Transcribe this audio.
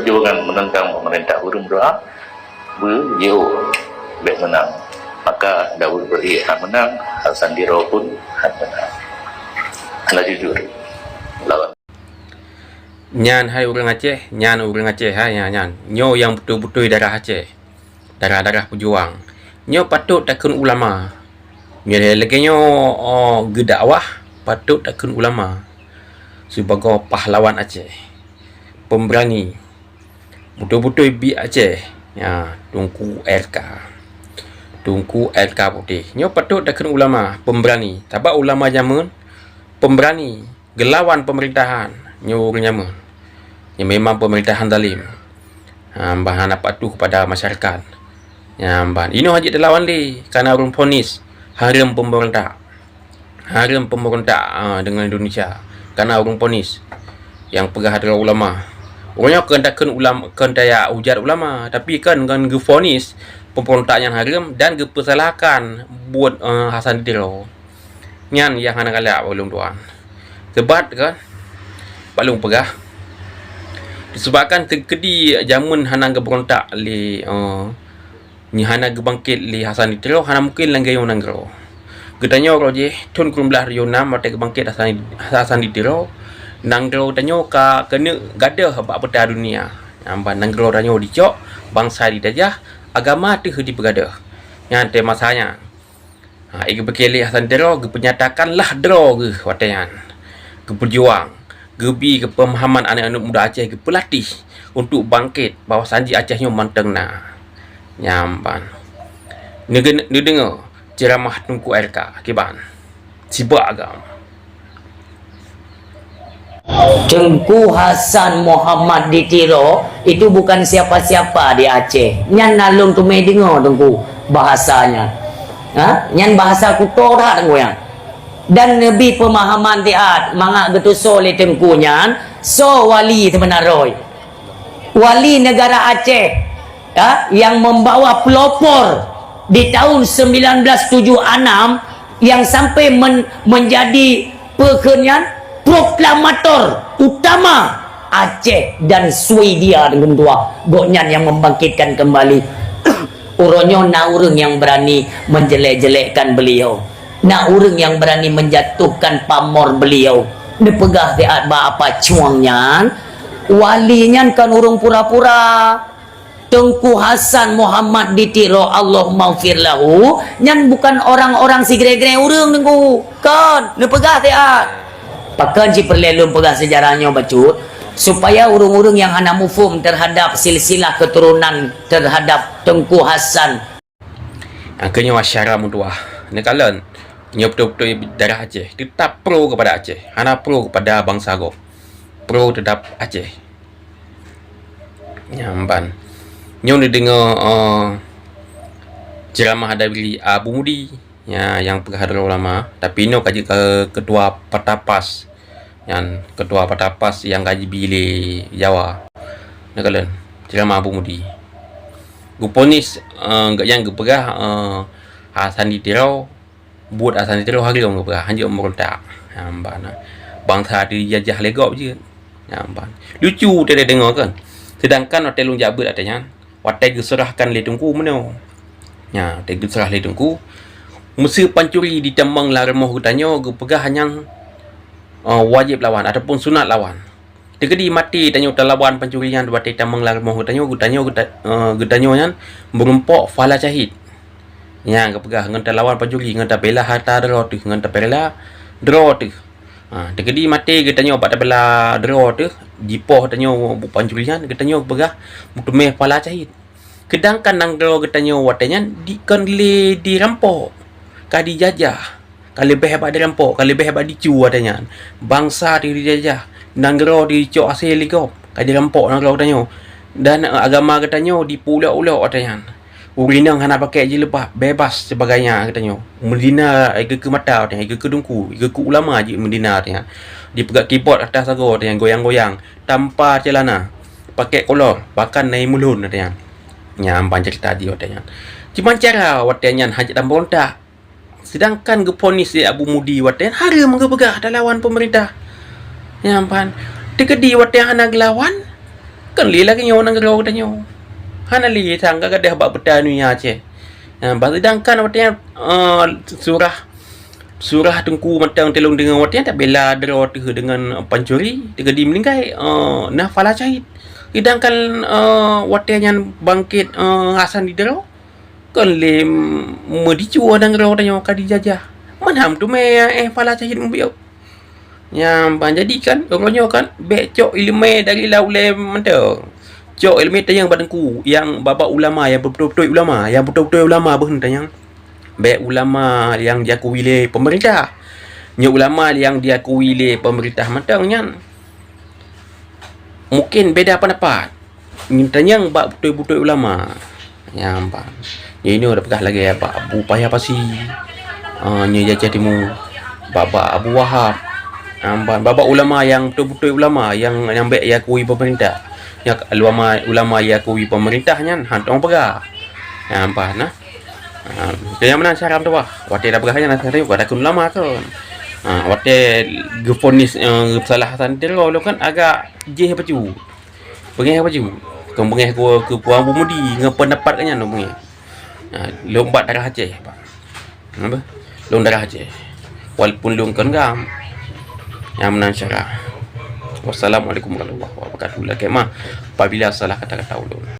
perjuangan menentang pemerintah burung doa berjauh baik menang, maka Daud beri menang, Hasan Diro pun menang. Anda jujur lawan nyan hai orang Aceh, nyan orang Aceh hai nyan nyo yang betul-betul darah Aceh, darah-darah pejuang. Nyo patut takun ulama, nyo lagi nyo gedakwah patut takun ulama sebagai pahlawan Aceh, pemberani betul-betul bi Aceh ya. Tunku LK putih nyo patut takun ulama pemberani, tabak ulama zaman pemberani gelawan pemerintahan nyo orang zaman yang memang pemerintahan zalim. Bahan apa tu kepada masyarakat ya, bahan ini hajat lawan li karena orang ponis haram pemerintah dengan Indonesia karena orang ponis yang pegah adalah ulama. Orangnya kendakan ulama, kendaya hujat ulama, tapi kan gefonis pemerintah yang haram dan gepersalahkan buat Hasan Diro nyan yang hana kalak belum tuan sebab kan balung pegah disebabkan terkedi jamun hana geberontak li ni hana gebangkit li Hasan Diro hana mungkin langgayo nanggro gedanya roje tun kumlah riyo nam mate gebangkit Hasan Diro nanggro tanyo ka kena gadah bak peta dunia amban nanggro tanyo dicok bangsa didajah agama tu di pegadah yang tema masanya igi bekeli Hasan Diro gepenyatakan lah dro ge watayan geperjuang gebi ke pemahaman anak-anak muda Aceh ke pelatih untuk bangkit bahawa sanji Acehnya manteng na nyamban ni dengar ceramah Tunku LK kiban sibak agam Tengku Hasan Muhammad Ditiro itu bukan siapa-siapa di Aceh. Nyan nalung tu me dengar tengku bahasanya. Nyan bahasa kuto dah tengku yang. Dan lebih pemahaman tiat mangak getuso le tengku nyan so wali sebenarnya. Wali negara Aceh yang membawa pelopor di tahun 1976 yang sampai menjadi pekenyan proklamator utama Aceh dan Swedia dengan tua goknyan yang membangkitkan kembali uronyo na urang yang berani menjelek-jelekkan beliau, na urang yang berani menjatuhkan pamor beliau dipegah tiat ba apa cuangnya walinyan kan urung pura-pura. Tengku Hasan Muhammad Ditiro Allah maghfir lahu nyan bukan orang-orang si gere-gere urang tengku kan dipegah tiat pakan si perlelum pegah sejarahnya bacut supaya urung-urung yang hana mufum terhadap silsilah keturunan terhadap Tengku Hasan angkanya masyarakat mutuah nekalan nya betul-betul darah Aceh tetap pro kepada Aceh, hana pro kepada bangsa go, pro terhadap Aceh nyamban nyo ni dengar ceramah dari Abu Mudi ya, yang pegah ulama tapi no kaji ke ketua Patapas yang ketua Patapas yang kaji bile Jawa nakalan ceramah Abu Mudi guponis yang gepegah Hasan Diro buat Hasan Diro hari orang gepegah hanya merontak ambana bangsa dijajah legop je ambana lucu dia dengar kan sedangkan hotel Long Jabat katanya watai geserahkan le Tengku meno ya hotel geserah le Tengku mesti pancuri ditembang lah remah hutanya gepegah hanya wajib lawan ataupun sunat lawan tegedi mati tanya lawan pancurian buat ditembang lah remah hutanya gutanyo yang merempok fala syahid ya gepegah ngenta lawan pancuri ngenta bela harta draw tu ngenta bela draw tu tegedi mati gutanyo buat bela draw tu jipoh tanyo pancurian gutanyo gepegah mutumeh fala syahid kedangkan nang draw gutanyo watanya dikan le dirampok kali jajah kali lebih hebat dirampok kali lebih hebat dicu adanya bangsa dijajah nanggro dicok asal ligop kali dirampok nanggro katanya dan agama katanya dipulau-ulau katanya urinang hana pakai je lepas bebas sebagainya katanya Medina ke mata katanya ke dungku ke ulama je Medina katanya dipegang keyboard atas sago katanya goyang-goyang tanpa celana pakai kolor bahkan naik mulun katanya nyampan cerita dia katanya cuma cara watanya hajat dan berontak. Sedangkan geponis di Abu Mudi watan haram gepegah lawan pemerintah. Nyampan. Tegedi watan hana gelawan kan li lagi nyo nang gero tanyo hana li tangga ka dah bak betanu ya Aceh sedangkan watian surah tengku matang telung dengan watian tak bela dero dengan pancuri tiga di meningkai nah fala cahit sedangkan watian yang bangkit Hasan di dero kan le medicu nang gero tanyo ka dijajah manham tu me fala cahit mbiau yang jadikan orangnya kan becok ilmu dari laulem mentau cok ilmu tayang badangku yang bapa ulama yang betul-betul ulama berhenti yang be ulama yang diakui oleh pemerintah nya ulama yang diakui oleh pemerintah mentang yang mungkin beda pendapat mintanya bak betul-betul ulama yang apa ini udah pegah lagi apa upaya apa sih nya jatimu bapa Abu Wahab bapa ulama yang betul-betul ulama yang baik diakui pemerintah yang ulama diakui pemerintahnya hantong pegah yang apa nah kaya mana saram tu wah wate dah pegahnya nak cari gua takun ulama kan wate gefonis salah santir lo kan agak jeh pacu pengeh pacu kembengeh ku ke puang bumudi ngependapat kannya no pengeh lombat darah Aceh apa long darah Aceh walaupun long kan gam yang menang syarah. Wassalamualaikum warahmatullahi wabarakatuh. Apabila salah kata-kata ulun.